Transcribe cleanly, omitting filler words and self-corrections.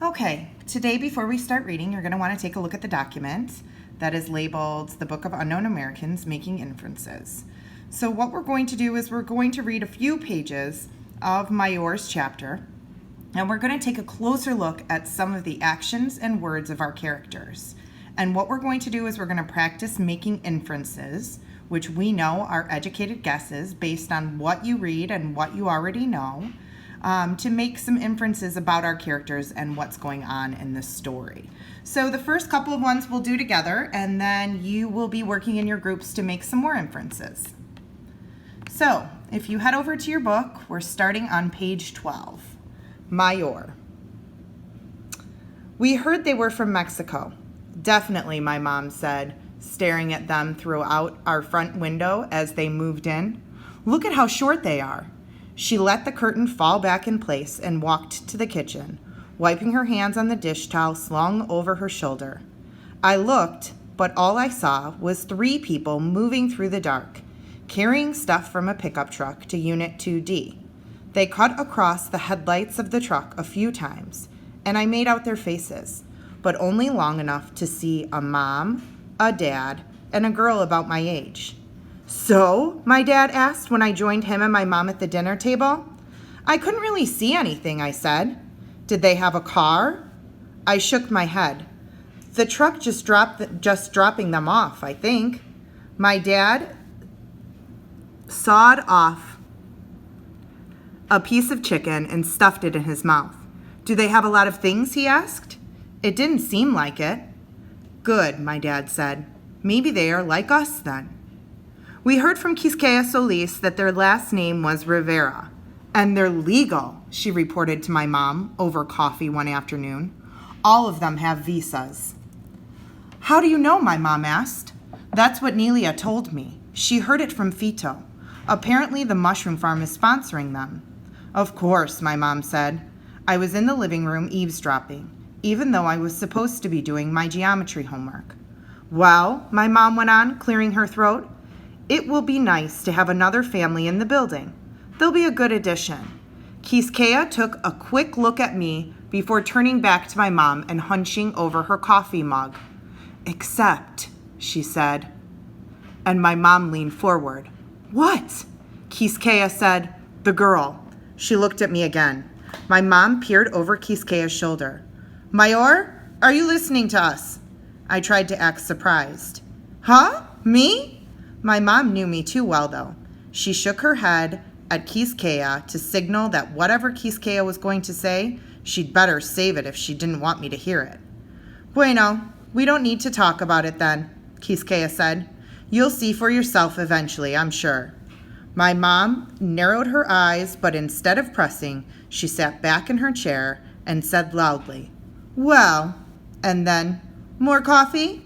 Okay, today before we start reading, you're going to want to take a look at the document that is labeled The Book of Unknown Americans Making Inferences. So what we're going to do is we're going to read a few pages of Mayor's chapter, and we're going to take a closer look at some of the actions and words of our characters. And what we're going to do is we're going to practice making inferences, which we know are educated guesses based on what you read and what you already know, to make some inferences about our characters and what's going on in the story. So the first couple of ones we'll do together, and then you will be working in your groups to make some more inferences. So if you head over to your book, we're starting on page 12. Mayor. We heard they were from Mexico. Definitely, my mom said, staring at them throughout our front window as they moved in. Look at how short they are. She let the curtain fall back in place and walked to the kitchen, wiping her hands on the dish towel slung over her shoulder. I looked, but all I saw was 3 people moving through the dark, carrying stuff from a pickup truck to Unit 2D. They cut across the headlights of the truck a few times, and I made out their faces, but only long enough to see a mom, a dad, and a girl about my age. So, my dad asked when I joined him and my mom at the dinner table. I couldn't really see anything, I said. Did they have a car? I shook my head. The truck just dropping them off, I think. My dad sawed off a piece of chicken and stuffed it in his mouth. Do they have a lot of things, he asked. It didn't seem like it. Good, my dad said. Maybe they are like us then. We heard from Quisqueya Solis that their last name was Rivera, and they're legal, she reported to my mom over coffee one afternoon. All of them have visas. How do you know, my mom asked. That's what Nelia told me. She heard it from Fito. Apparently the mushroom farm is sponsoring them. Of course, my mom said. I was in the living room eavesdropping, even though I was supposed to be doing my geometry homework. Well, my mom went on, clearing her throat, it will be nice to have another family in the building. They'll be a good addition. Quisqueya took a quick look at me before turning back to my mom and hunching over her coffee mug. Except, she said. And my mom leaned forward. What? Quisqueya said, the girl. She looked at me again. My mom peered over Quisqueya's shoulder. Mayor, are you listening to us? I tried to act surprised. Huh? Me? My mom knew me too well, though. She shook her head at Quisqueya to signal that whatever Quisqueya was going to say, she'd better save it if she didn't want me to hear it. Bueno, we don't need to talk about it then, Quisqueya said. You'll see for yourself eventually, I'm sure. My mom narrowed her eyes, but instead of pressing, she sat back in her chair and said loudly, well, and then, more coffee?